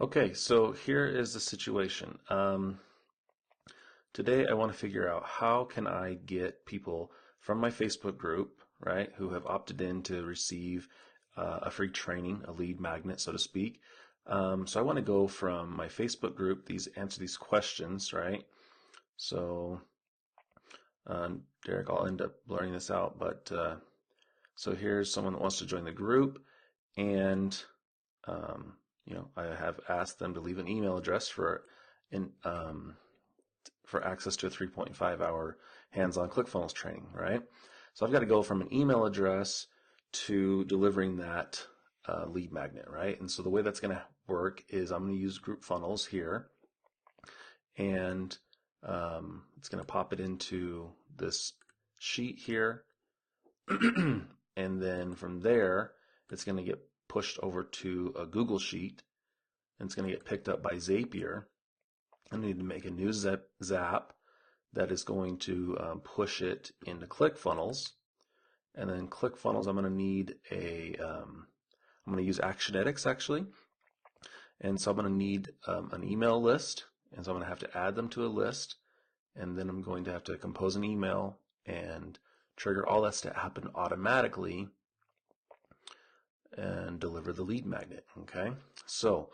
Okay, so here is the situation. Today I want to figure out how can I get people from my Facebook group, right, who have opted in to receive a free training, a lead magnet, so to speak. So I want to go from my Facebook group, answer these questions, right? So, Derek, I'll end up blurring this out, but so here's someone that wants to join the group, and I have asked them to leave an email address in, for access to a 3.5 hour hands-on ClickFunnels training, right? So I've got to go from an email address to delivering that lead magnet, right? And so the way that's going to work is I'm going to use group funnels here, and it's going to pop it into this sheet here. And then from there, it's going to get pushed over to a Google Sheet, and it's going to get picked up by Zapier. I need to make a new zap that is going to push it into ClickFunnels. And then ClickFunnels, I'm going to need I'm going to use Actionetics actually. And so I'm going to need an email list. And so I'm going to have to add them to a list. And then I'm going to have to compose an email and trigger all that to happen automatically and deliver the lead magnet. Okay. So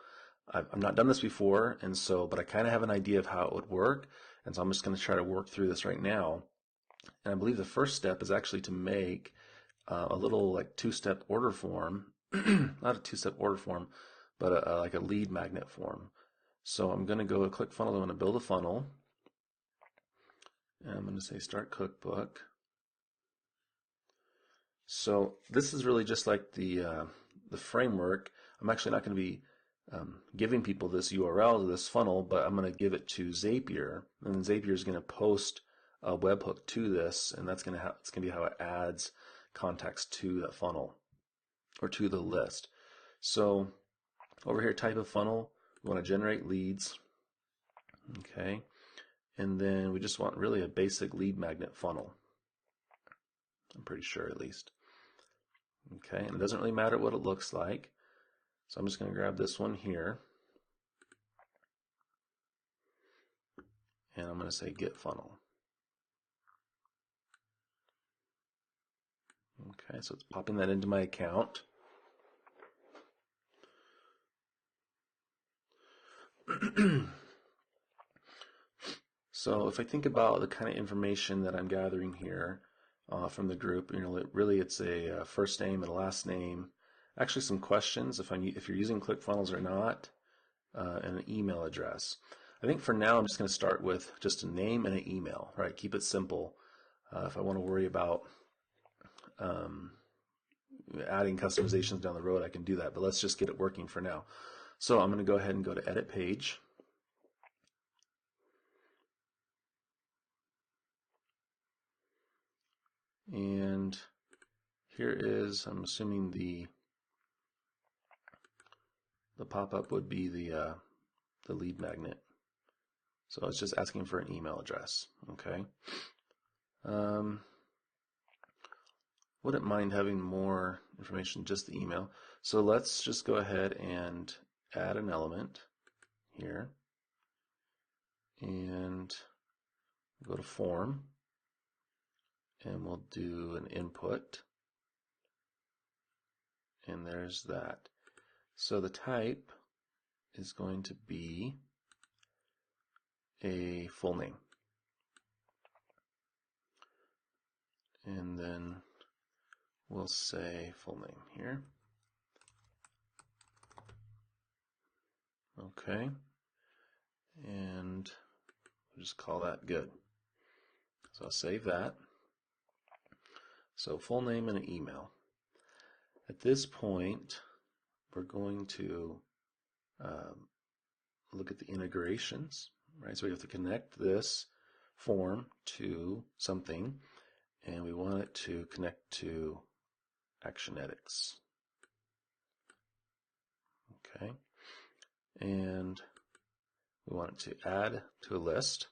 I've not done this before, but I kind of have an idea of how it would work. And so I'm just going to try to work through this right now. And I believe the first step is actually to make a little like two-step order form, not a two-step order form, but like a lead magnet form. So I'm going to go to ClickFunnels. I'm going to build a funnel. And I'm going to say start cookbook. So this is really just like the framework. I'm actually not going to be giving people this URL to this funnel, but I'm going to give it to Zapier, and then Zapier is going to post a webhook to this, and it's going to be how it adds context to that funnel or to the list. So over here, type of funnel, we want to generate leads, okay, and then we just want really a basic lead magnet funnel. I'm pretty sure at least. Okay, and it doesn't really matter what it looks like. So I'm just going to grab this one here, and I'm going to say get funnel. Okay, so it's popping that into my account. So if I think about the kind of information that I'm gathering here from the group, it's a first name and a last name, actually some questions if you're using ClickFunnels or not, and an email address. I think for now I'm just going to start with just a name and an email, right? Keep it simple. If I want to worry about adding customizations down the road, I can do that, but let's just get it working for now. So I'm going to go ahead and go to edit page. And here is, I'm assuming the pop-up would be the lead magnet. So it's just asking for an email address. Okay. Wouldn't mind having more information, just the email. So let's just go ahead and add an element here and go to form, and we'll do an input, and there's that. So the type is going to be a full name, and then we'll say full name here. Okay, and we'll just call that good. So I'll save that. So full name and an email. At this point, we're going to look at the integrations, right? So we have to connect this form to something, and we want it to connect to Actionetics. Okay, and we want it to add to a list.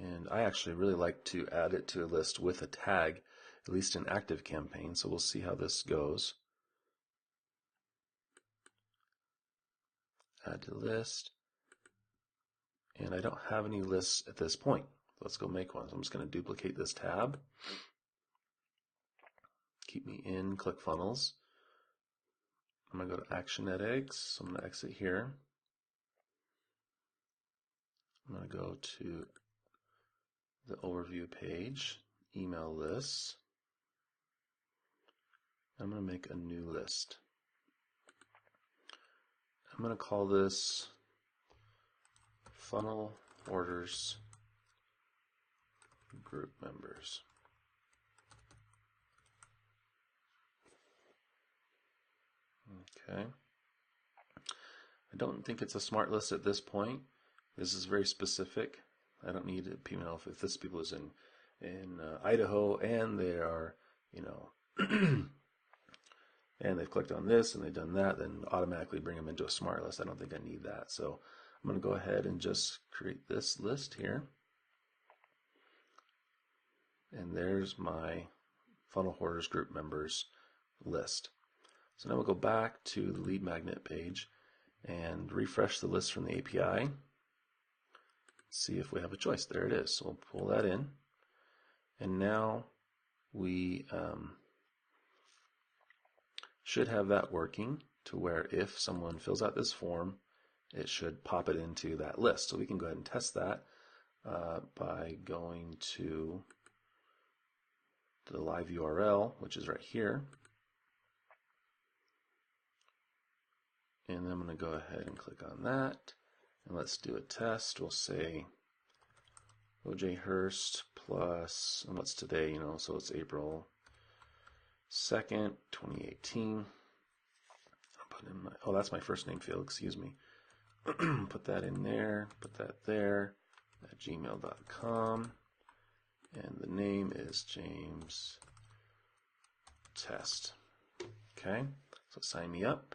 And I actually really like to add it to a list with a tag, at least in ActiveCampaign, so we'll see how this goes. add to list. And I don't have any lists at this point. Let's go make one. So I'm just going to duplicate this tab. Keep me in ClickFunnels. I'm going to go to Actionetics. So I'm going to exit here. I'm going to go to the overview page, email lists. I'm going to make a new list. I'm going to call this Funnel Orders Group Members. Okay. I don't think it's a smart list at this point. This is very specific. I don't need it, you know, if this people is in Idaho and they are, you know, and they've clicked on this and they've done that, then automatically bring them into a smart list. I don't think I need that. So I'm going to go ahead and just create this list here. And there's my Funnel Hoarders Group Members list. So now we'll go back to the lead magnet page and refresh the list from the API. See if we have a choice. There it is. So we'll pull that in. And now we should have that working to where if someone fills out this form, it should pop it into that list. So we can go ahead and test that by going to the live URL, which is right here. And then I'm going to go ahead and click on that. And let's do a test. We'll say OJ Hurst plus, and what's today, you know, so it's April 2nd, 2018. I'll put in my, oh, that's my first name field, excuse me. Put that in there, put that there, at gmail.com. And the name is James Test. Okay, so sign me up.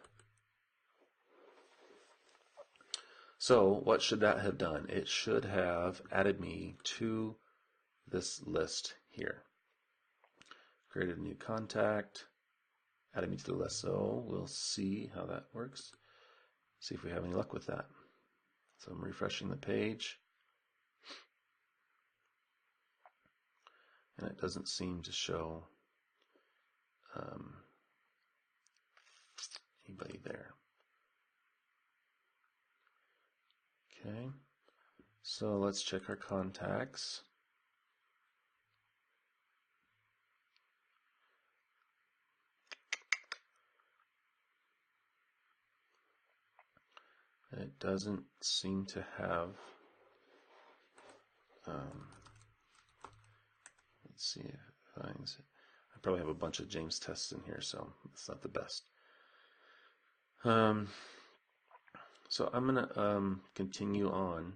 So what should that have done? It should have added me to this list here. Created a new contact, added me to the list. So we'll see how that works. See if we have any luck with that. So I'm refreshing the page. And it doesn't seem to show anybody there. Okay, so let's check our contacts. It doesn't seem to have, let's see if it finds it. I probably have a bunch of James tests in here, so it's not the best. So I'm going to continue on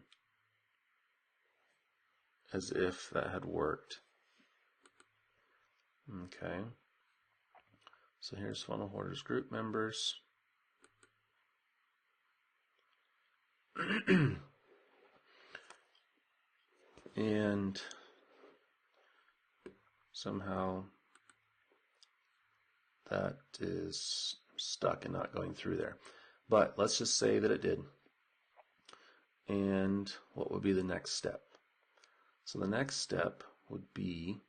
as if that had worked. Okay. So here's Funnel Hoarders Group Members. And somehow that is stuck and not going through there. But let's just say that it did. And what would be the next step? So the next step would be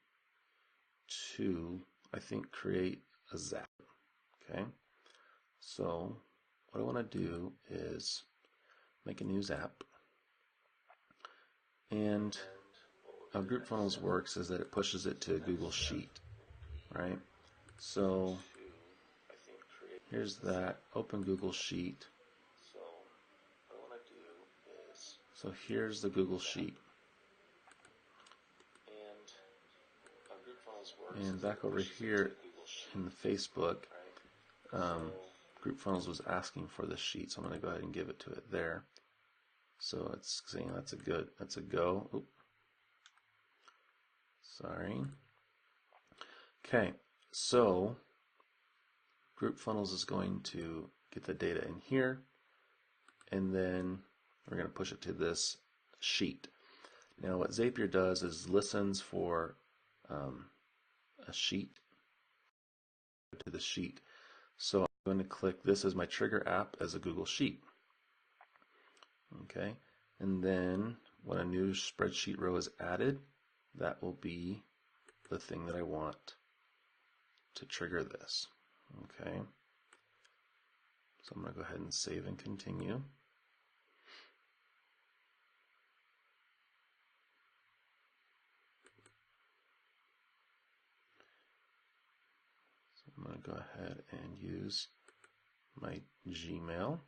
to, I think, create a Zap. Okay. So what I want to do is make a new Zap. And how GroupFunnels works is that it pushes it to Google Sheet, right? So here's that, open Google Sheet. So here's the Google Sheet. And back over here in the Facebook, GroupFunnels was asking for the sheet, so I'm going to go ahead and give it to it there. So it's saying that's a go. Oop. Sorry. Okay, so GroupFunnels is going to get the data in here, and then we're going to push it to this sheet. Now what Zapier does is listens for a sheet to the sheet. So I'm going to click this as my trigger app as a Google Sheet. Okay, and then when a new spreadsheet row is added, that will be the thing that I want to trigger this. Okay, so I'm going to go ahead and save and continue. So I'm going to go ahead and use my Gmail.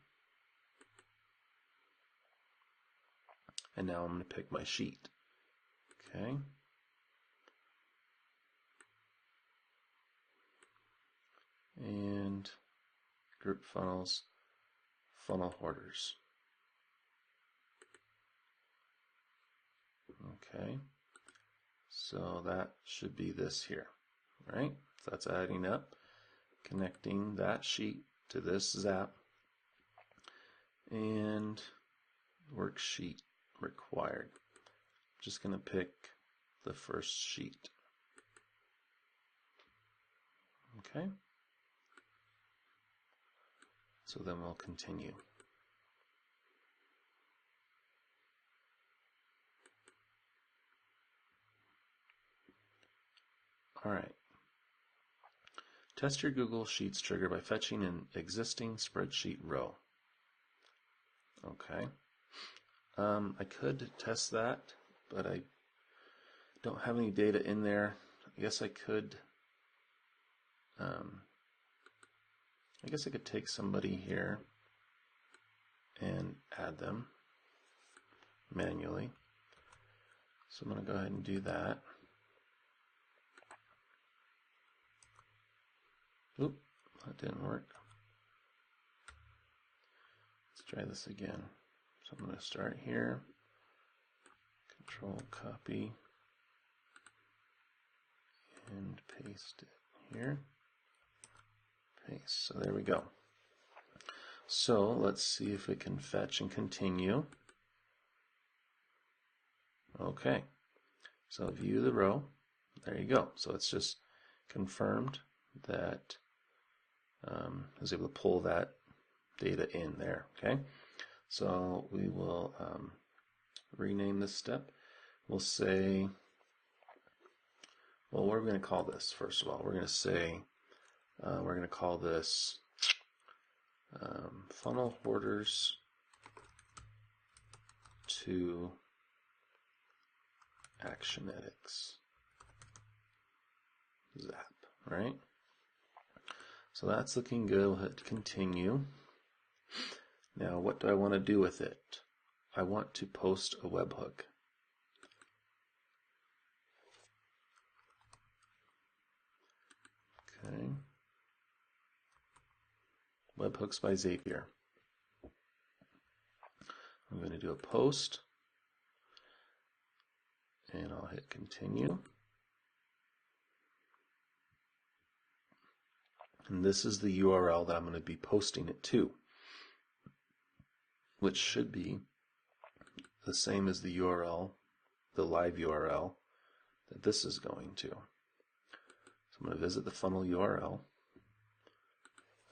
And now I'm going to pick my sheet. Okay. And group funnels, funnel hoarders. Okay. So that should be this here, right? So that's adding up, connecting that sheet to this Zap, and worksheet required. I'm just going to pick the first sheet. Okay. So then we'll continue. All right. Test your Google Sheets trigger by fetching an existing spreadsheet row. Okay. I could test that, but I don't have any data in there. I guess I could. I guess I could take somebody here and add them manually. So I'm going to go ahead and do that. Oop, that didn't work. Let's try this again. So I'm going to start here, Control copy, and paste it here. Paste. So there we go. So let's see if it can fetch and continue. Okay. So view the row. There you go. So it's just confirmed that I was able to pull that data in there. Okay. So we will rename this step. We'll say, well, what are we going to call this? First of all, we're going to say, we're going to call this funnel hoarders to Actionetics Zap, right? So that's looking good. We'll hit continue. Now, what do I want to do with it? I want to post a webhook. Okay. Webhooks by Zapier. I'm going to do a post, and I'll hit continue. And this is the URL that I'm going to be posting it to, which should be the same as the URL, the live URL that this is going to. So I'm going to visit the funnel URL.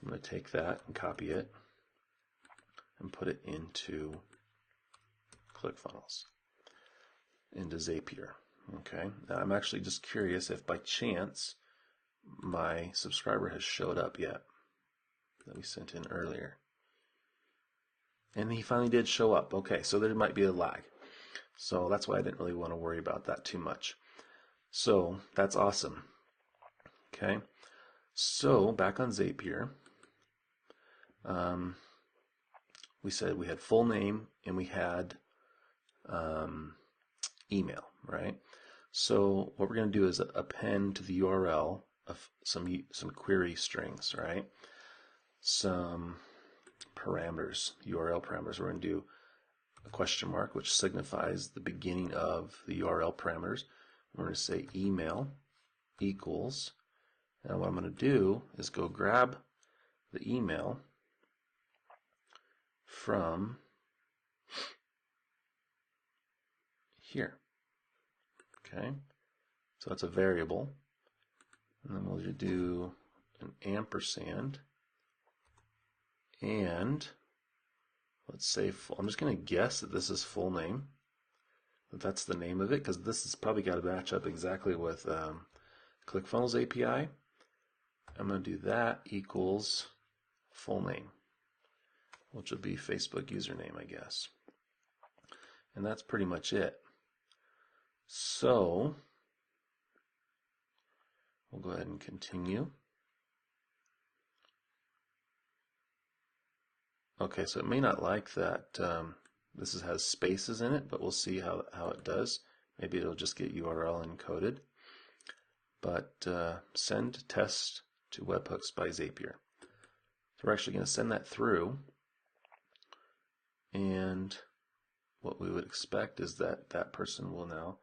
I'm going to take that and copy it and put it into ClickFunnels, into Zapier. Okay. Now I'm actually just curious if by chance my subscriber has showed up yet that we sent in earlier. And he finally did show up. Okay, so there might be a lag. So that's why I didn't really want to worry about that too much. So that's awesome. Okay, so back on Zapier, we said we had full name and we had email, right? So what we're going to do is append to the URL of some query strings, right? Some parameters, URL parameters. We're going to do a question mark, which signifies the beginning of the URL parameters. We're going to say email equals, and what I'm going to do is go grab the email from here. Okay, so that's a variable, and then we'll do an ampersand, and Let's say full. I'm just going to guess that this is full name. That's the name of it, because this has probably got to match up exactly with ClickFunnels API. I'm going to do that equals full name, which would be Facebook username, I guess. And that's pretty much it. So we'll go ahead and continue. Okay, so it may not like that this has spaces in it, but we'll see how it does. Maybe it'll just get URL encoded. But send test to webhooks by Zapier. So we're actually going to send that through, and what we would expect is that that person will now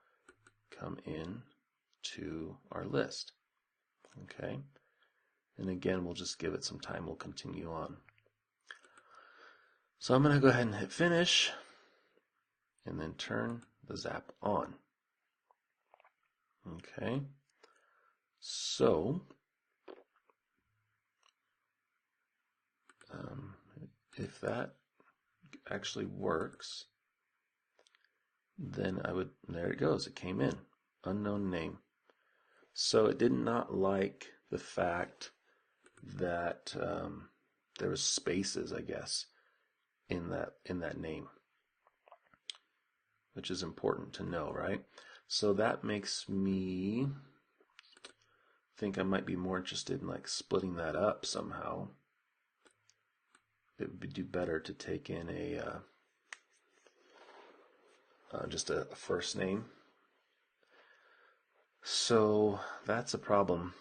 come in to our list. Okay, and again, we'll just give it some time. We'll continue on. So I'm going to go ahead and hit finish and then turn the Zap on. Okay, so if that actually works, then I would, there it goes, it came in, unknown name. So it did not like the fact that there was spaces, I guess, in that name, which is important to know, right? So that makes me think I might be more interested in like splitting that up somehow. It would do better to take in a just a first name. So that's a problem.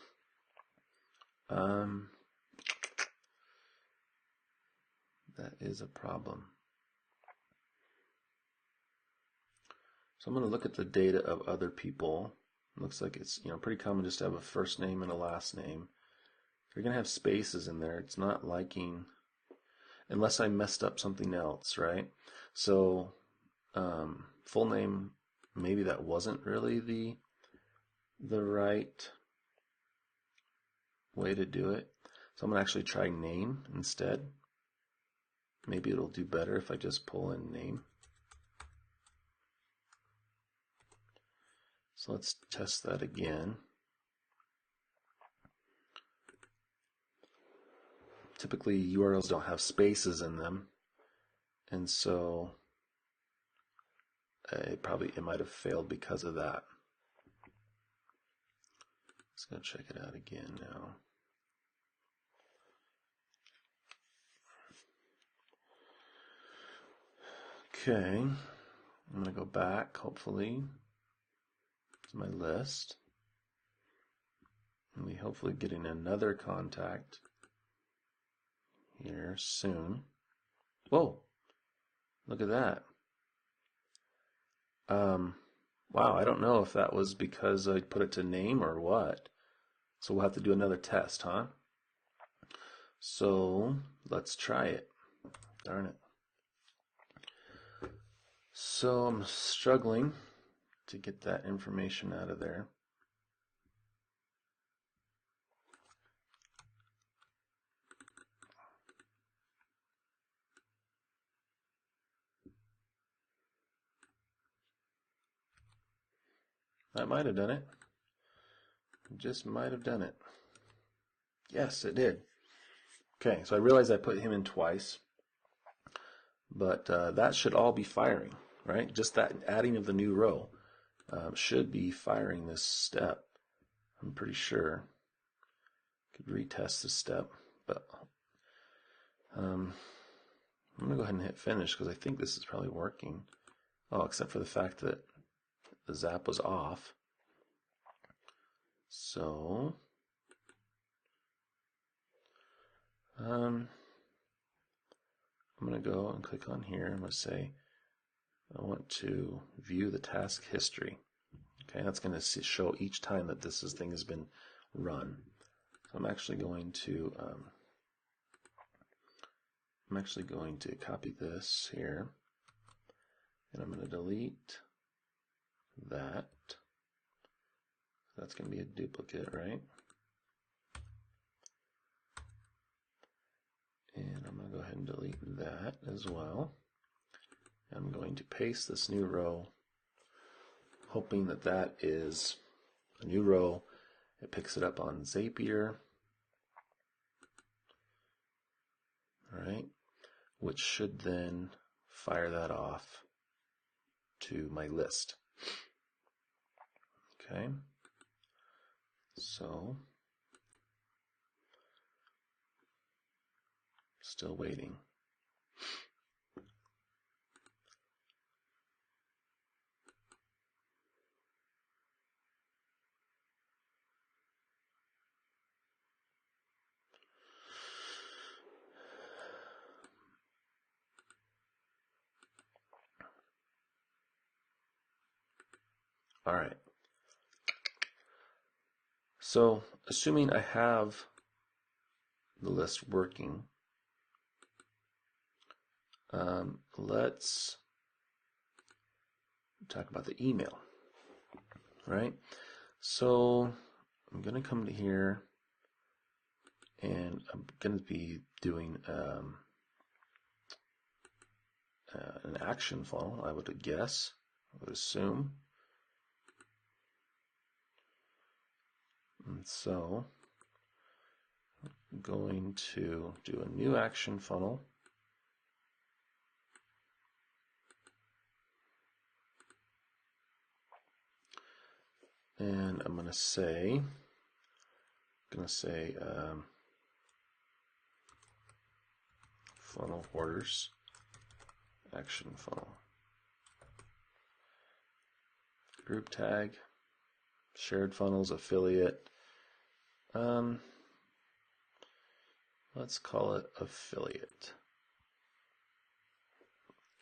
That is a problem. So I'm going to look at the data of other people. It looks like it's pretty common just to have a first name and a last name. If you're going to have spaces in there, it's not liking, unless I messed up something else, right? So full name, maybe that wasn't really the right way to do it. So I'm going to actually try name instead. Maybe it'll do better if I just pull in name. So let's test that again. Typically URLs don't have spaces in them, and so it might have failed because of that. Let's go check it out again now. Okay, I'm going to go back, hopefully, to my list. And we hopefully getting another contact here soon. Whoa, look at that. Wow, I don't know if that was because I put it to name or what. So we'll have to do another test, huh? So let's try it. Darn it. So I'm struggling to get that information out of there. That might have done it. Just might have done it. Yes, it did. Okay, so I realized I put him in twice, but that should all be firing, right? Just that adding of the new row should be firing this step. I'm pretty sure. Could retest this step, but I'm going to go ahead and hit finish because I think this is probably working. Oh, except for the fact that the Zap was off. So I'm going to go and click on here. I'm going to say I want to view the task history. Okay, that's going to show each time that this thing has been run. So I'm actually going to copy this here, and I'm going to delete that. That's going to be a duplicate, right? And I'm going to go ahead and delete delete that as well. I'm going to paste this new row, hoping that that is a new row. It picks it up on Zapier. All right, which should then fire that off to my list. Okay, so still waiting. All right. So assuming I have the list working, let's talk about the email, right? So I'm going to come to here and I'm going to be doing an action funnel, I would guess, I would assume. And so I'm going to do a new action funnel. And I'm going to say funnel orders, action funnel, group tag, shared funnels, affiliate. Let's call it affiliate.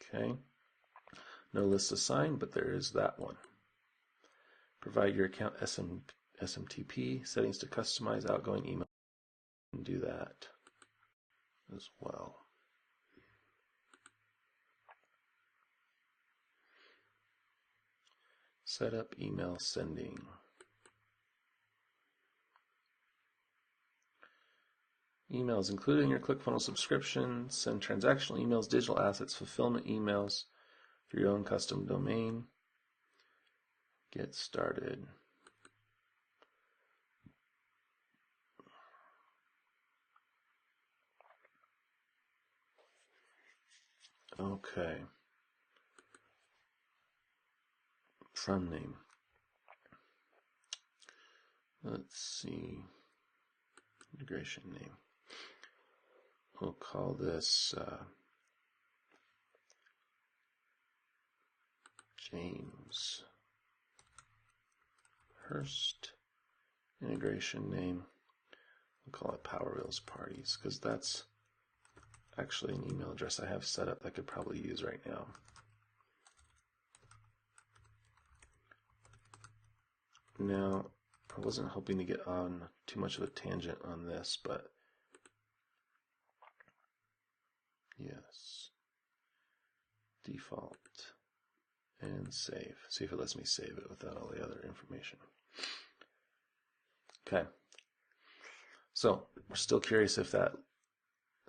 Okay. No list assigned, but there is that one. Provide your account SMTP settings to customize outgoing email, and do that as well. Set up email sending. Emails included in your ClickFunnels subscription. Send transactional emails, digital assets, fulfillment emails for your own custom domain. Get started. Okay. From name. Let's see. Integration name. We'll call this James Hurst. Integration name. We'll call it Power Wheels Parties because that's actually an email address I have set up I could probably use right now. Now, I wasn't hoping to get on too much of a tangent on this, but yes, default and save. See if it lets me save it without all the other information. Okay, so we're still curious if that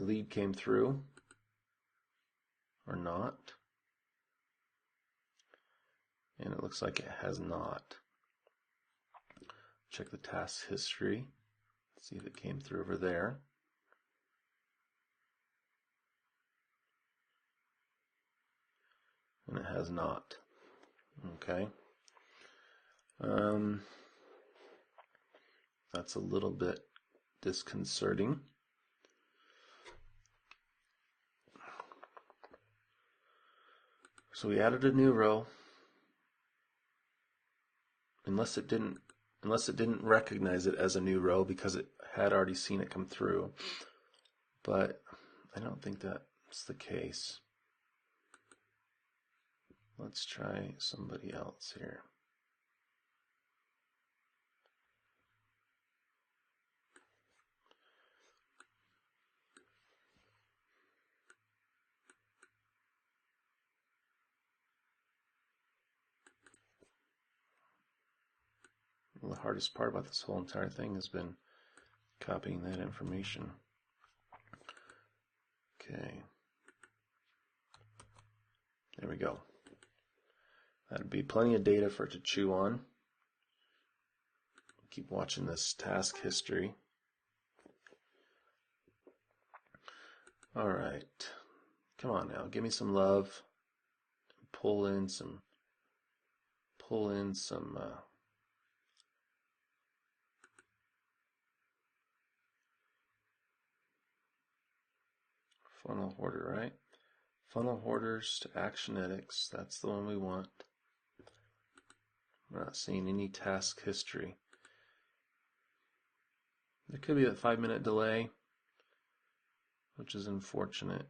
lead came through or not, and it looks like it has not. Check the task history, see if it came through over there. And it has not. Okay. That's a little bit disconcerting. So we added a new row. Unless it didn't recognize it as a new row because it had already seen it come through. But I don't think that's the case. Let's try somebody else here. Well, the hardest part about this whole entire thing has been copying that information. Okay. go. That'd be plenty of data for it to chew on. Keep watching this task history. All right, come on now, give me some love. Pull in some funnel hoarder, right? Funnel hoarders to Actionetics, that's the one we want. We're not seeing any task history. There could be a 5-minute delay, which is unfortunate.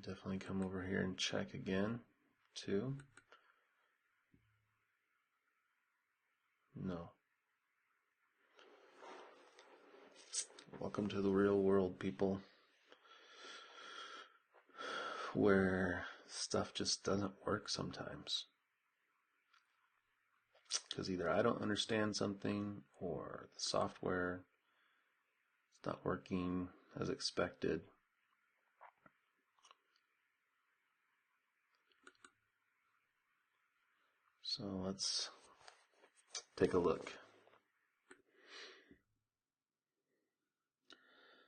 Definitely come over here and check again, too. No. Welcome to the real world, people, where stuff just doesn't work sometimes. Because either I don't understand something or the software is not working as expected. So let's take a look.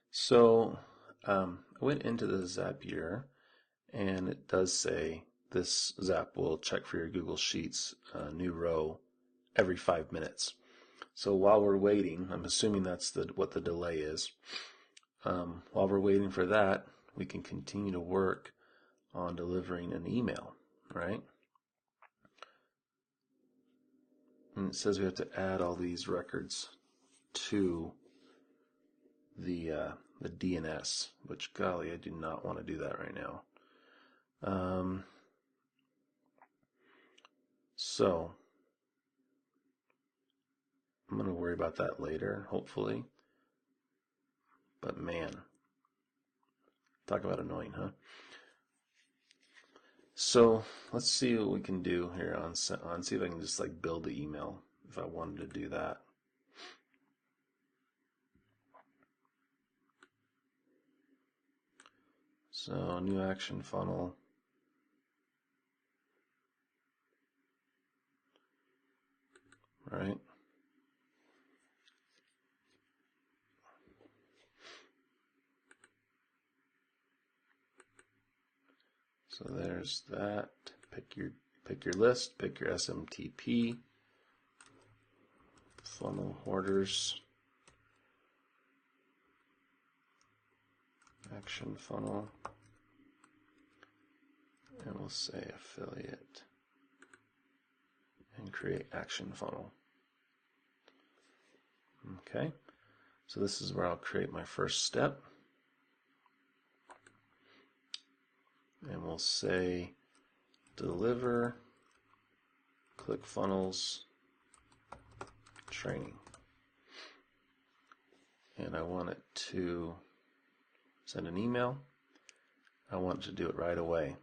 So I went into the Zapier, and it does say this Zap will check for your Google Sheets new row every 5 minutes. So while we're waiting, I'm assuming that's what the delay is. While we're waiting for that, we can continue to work on delivering an email, right? And it says we have to add all these records to the DNS, which, golly, I do not want to do that right now. So I'm going to worry about that later, hopefully. But man, talk about annoying, huh? So let's see what we can do here on see if I can just like build the email if I wanted to do that. So new action funnel. Right. So there's that. Pick your list, pick your SMTP. Funnel hoarders. Action funnel. And we'll say affiliate. And create action funnel. Okay. So this is where I'll create my first step. And we'll say deliver ClickFunnels training. And I want it to send an email. I want to do it right away.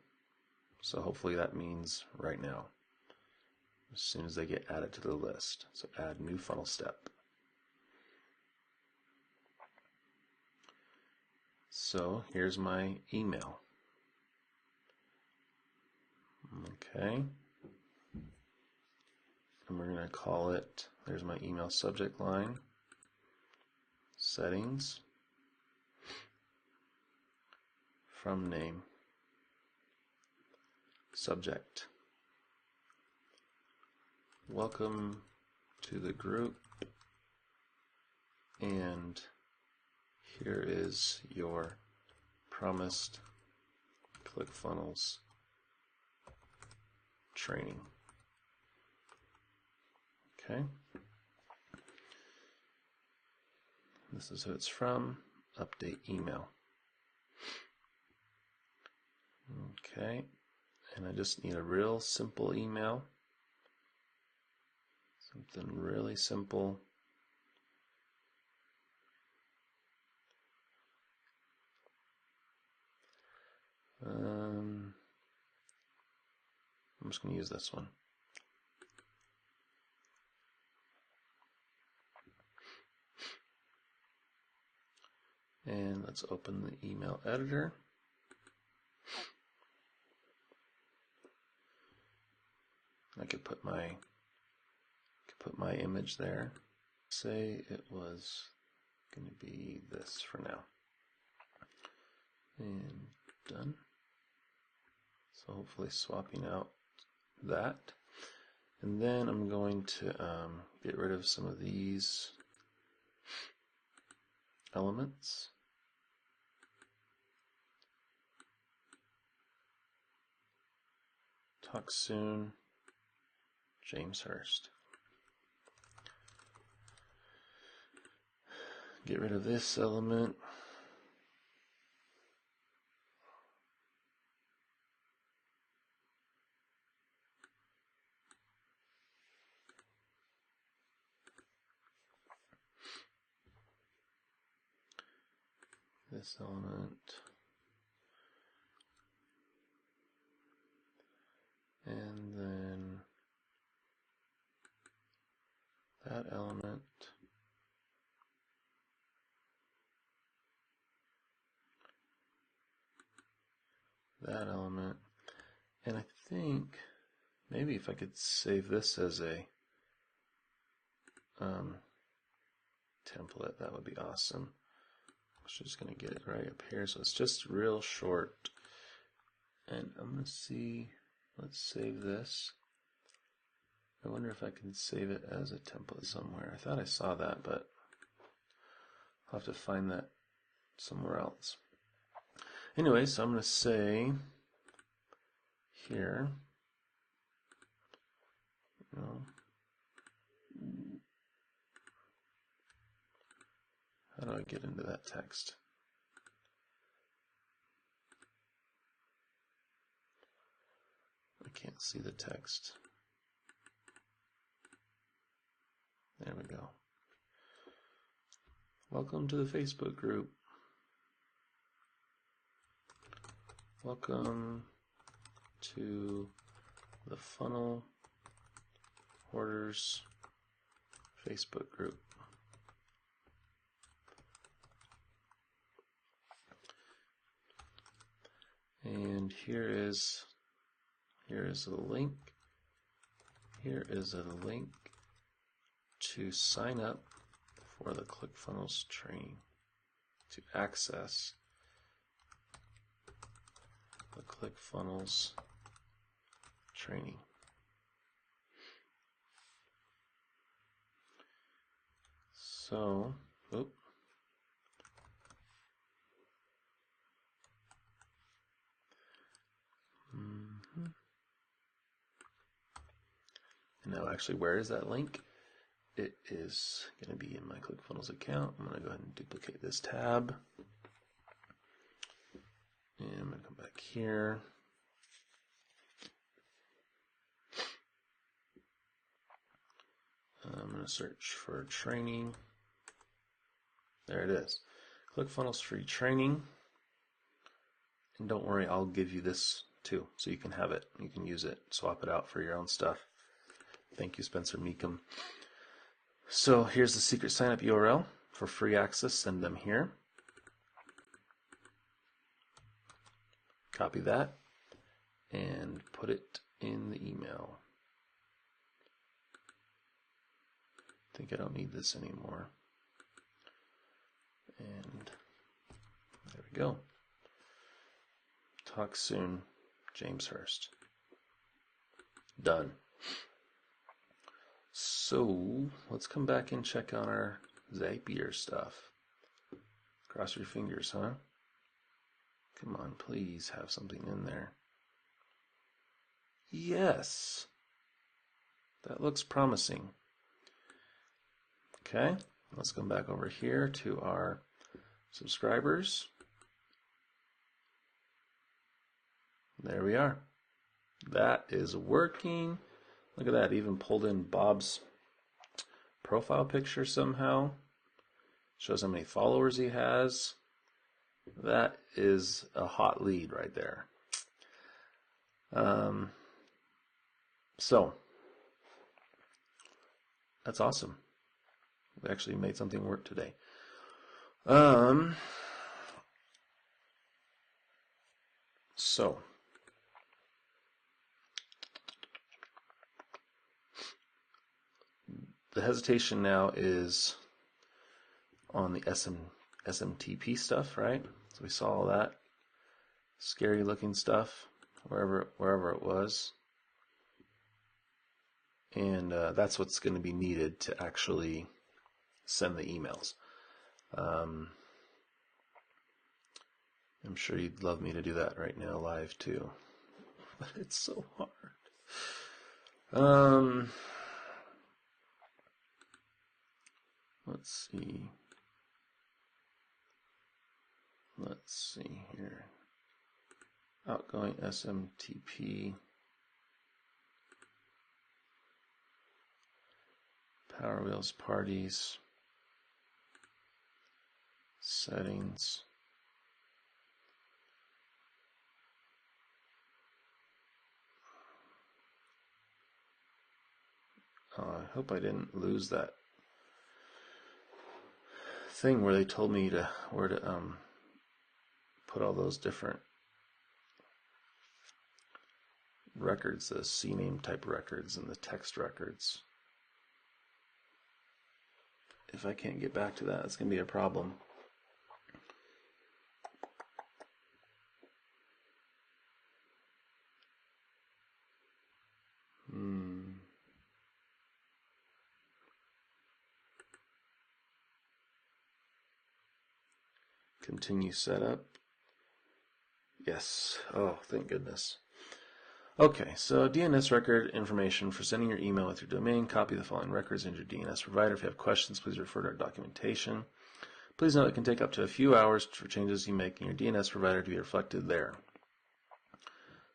So hopefully that means right now, as soon as they get added to the list. So add new funnel step. So here's my email. Okay. And we're going to call it, there's my email subject line, settings, from name, subject. Welcome to the group, and here is your promised ClickFunnels training. Okay. This is who it's from. Update email. Okay. And I just need a real simple email. Something really simple. I'm just going to use this one. And let's open the email editor. I could put my image there. Say it was going to be this for now. And done. So hopefully swapping out that. And then I'm going to get rid of some of these elements. Talk soon, James Hurst. Get rid of this element. This element. And then that element. That element. And I think maybe if I could save this as a template, that would be awesome. I'm just going to get it right up here. So it's just real short. And I'm going to see, let's save this. I wonder if I can save it as a template somewhere. I thought I saw that, but I'll have to find that somewhere else. Anyway, so I'm going to say here, how do I get into that text? I can't see the text. There we go. Welcome to the Facebook group. Welcome to the Funnel Hoarders Facebook group. And here is a link. Here is a link to sign up for the ClickFunnels training, to access the ClickFunnels training. So, Now actually, where is that link? It is going to be in my ClickFunnels account. I'm going to go ahead and duplicate this tab. And I'm going to come back here. I'm going to search for training. There it is. ClickFunnels free training. And don't worry, I'll give you this too, so you can have it. You can use it, swap it out for your own stuff. Thank you, Spencer Meekum. So here's the secret sign up URL for free access. Send them here. Copy that and put it in the email. I think I don't need this anymore. And there we go. Talk soon, James Hurst. Done. So let's come back and check on our Zapier stuff. Cross your fingers, huh? Come on, please have something in there. Yes. That looks promising. Okay, let's come back over here to our subscribers. There we are. That is working. Look at that, even pulled in Bob's profile picture somehow. Shows how many followers he has. That is a hot lead right there. So, that's awesome. We actually made something work today. So the hesitation now is on the SMTP stuff, right? So we saw all that scary looking stuff wherever it was, and that's what's going to be needed to actually send the emails. I'm sure you'd love me to do that right now live too, but it's so hard. Let's see here. Outgoing SMTP. Power Wheels parties. Settings. Oh, I hope I didn't lose that thing where they told me where to put all those different records, the CNAME type records and the text records. If I can't get back to that, it's going to be a problem. Continue setup. Yes. Oh, thank goodness. Okay, so DNS record information for sending your email with your domain. Copy the following records into your DNS provider. If you have questions, please refer to our documentation. Please note it can take up to a few hours for changes you make in your DNS provider to be reflected there.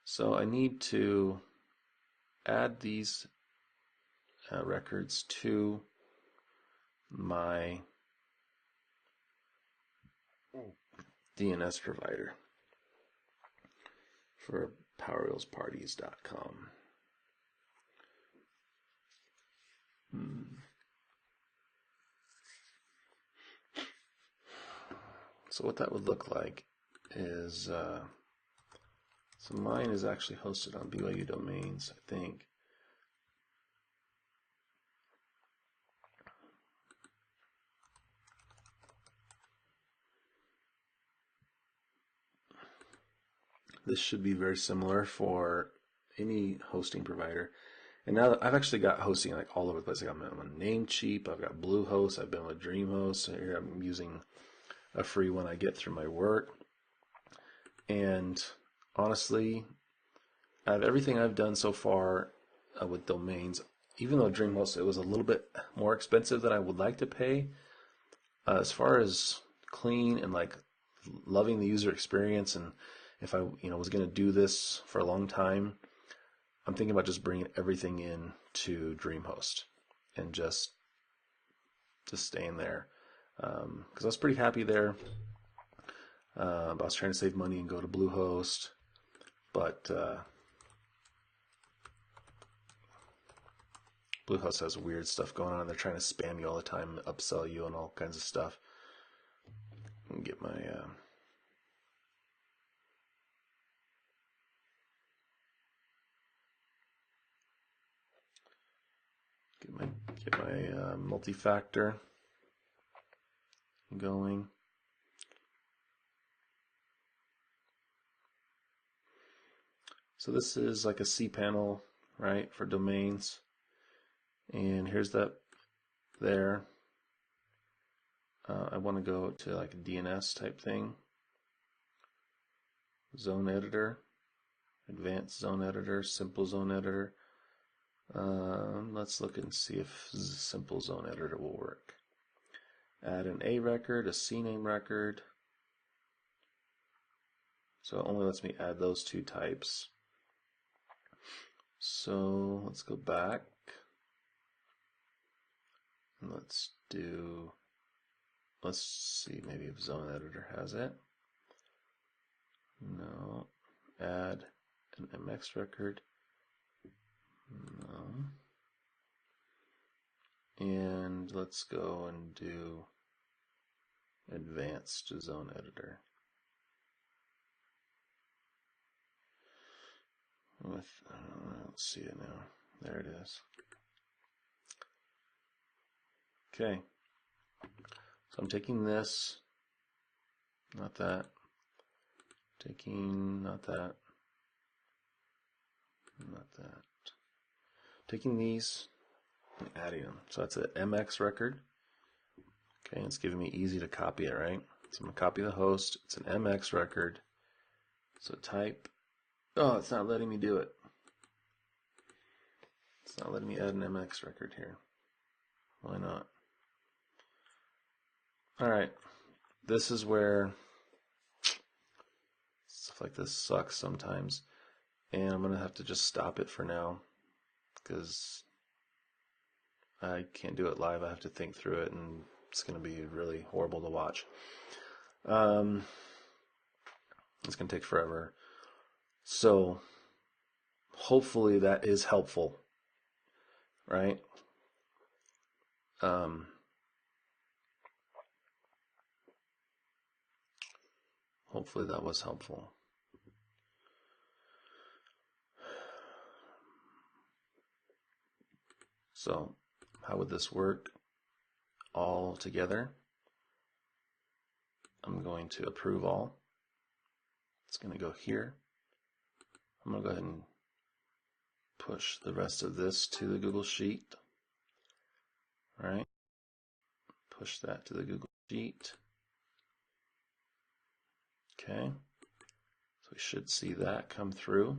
So I need to add these records to my DNS provider for powerwheelsparties.com. So what that would look like is, so mine is actually hosted on BYU domains, I think. This should be very similar for any hosting provider. And now that I've actually got hosting like all over the place. I'm on Namecheap, I've got Bluehost, I've been with DreamHost. Here I'm using a free one I get through my work. And honestly, out of everything I've done so far with domains, even though DreamHost, it was a little bit more expensive than I would like to pay, as far as clean and like loving the user experience, and if I was going to do this for a long time, I'm thinking about just bringing everything in to DreamHost and just staying there, because I was pretty happy there. I was trying to save money and go to Bluehost, but Bluehost has weird stuff going on. They're trying to spam you all the time, upsell you, and all kinds of stuff. Get my get my multi-factor going. So this is like a cPanel, right, for domains. And here's that there. I want to go to like a DNS type thing. Zone editor, advanced zone editor, simple zone editor. Let's look and see if simple zone editor will work. Add an A record, a CNAME record. So it only lets me add those two types. So let's go back. And let's see, maybe if zone editor has it. No. Add an MX record. No. And let's go and do advanced zone editor. with, let's see it now. There it is. Okay. So I'm taking this, not that, taking, not that, not that. Taking these and adding them. So that's an MX record. Okay, and it's giving me easy to copy it, right? So I'm going to copy the host. It's an MX record. So type, oh, it's not letting me do it. It's not letting me add an MX record here. Why not? All right, this is where stuff like this sucks sometimes. And I'm going to have to just stop it for now because I can't do it live. I have to think through it, and it's going to be really horrible to watch. It's going to take forever. So hopefully that is helpful, right? Hopefully that was helpful. So how would this work all together? I'm going to approve all. It's going to go here. I'm going to go ahead and push the rest of this to the Google Sheet. All right. Push that to the Google Sheet. Okay. So we should see that come through.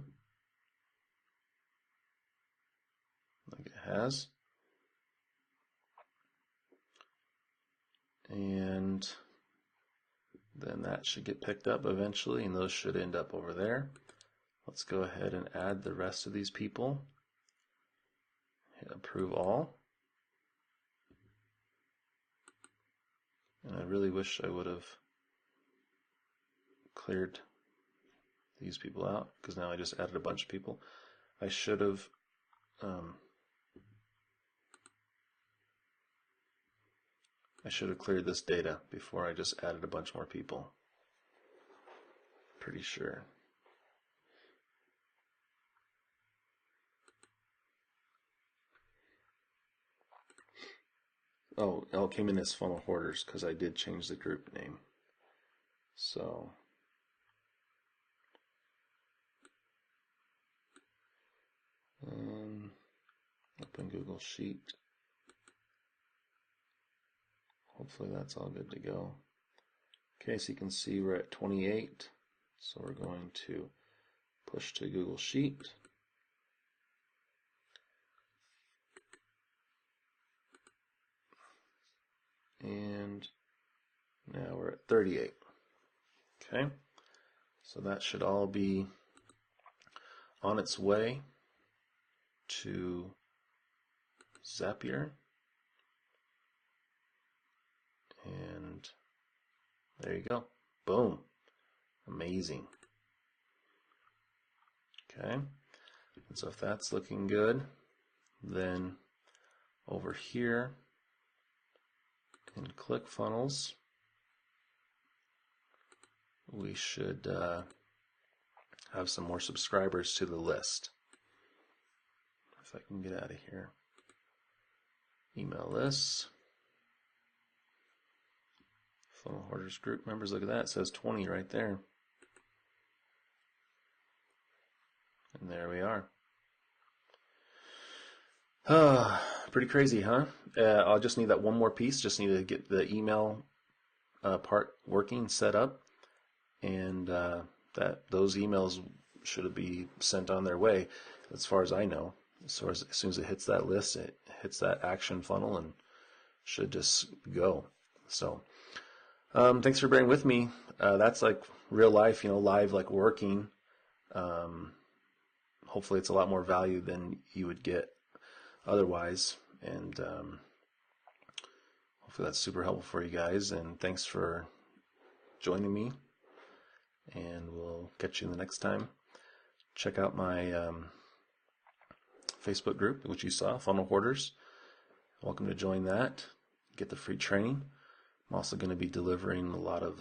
Like it has. And then that should get picked up eventually, and those should end up over there. Let's go ahead and add the rest of these people. Hit approve all. And I really wish I would have cleared these people out, because now I just added a bunch of people. I should have cleared this data before I just added a bunch more people. Pretty sure. Oh, it all came in as funnel hoarders because I did change the group name. So open Google Sheet. Hopefully that's all good to go. Okay, so you can see we're at 28. So we're going to push to Google Sheet. And now we're at 38. Okay, so that should all be on its way to Zapier. And there you go. Boom. Amazing. Okay, and so if that's looking good, then over here in ClickFunnels, we should have some more subscribers to the list. If I can get out of here. Email lists. Funnel Hoarders group members, look at that, it says 20 right there. And there we are. Pretty crazy, huh? I'll just need that one more piece, just need to get the email part working, set up, and those emails should be sent on their way, as far as I know. As soon as it hits that list, it hits that action funnel and should just go. So thanks for bearing with me. That's like real life, live, like working. Hopefully it's a lot more value than you would get otherwise, and hopefully that's super helpful for you guys, and thanks for joining me, and we'll catch you the next time. Check out my Facebook group, which you saw, Funnel Hoarders. Welcome to join that. Get the free training. I'm also going to be delivering a lot of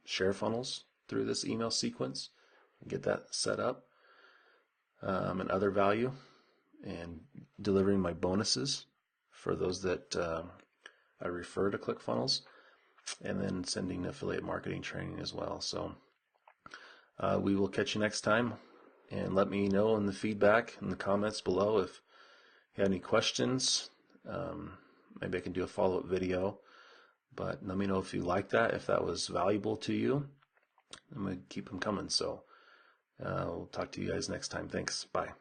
share funnels through this email sequence. Get that set up. and other value, and delivering my bonuses for those that I refer to ClickFunnels, and then sending affiliate marketing training as well. So we will catch you next time, and let me know in the feedback in the comments below if you have any questions. Maybe I can do a follow-up video, but let me know if you like that, if that was valuable to you. I'm going to keep them coming. So we'll talk to you guys next time. Thanks. Bye.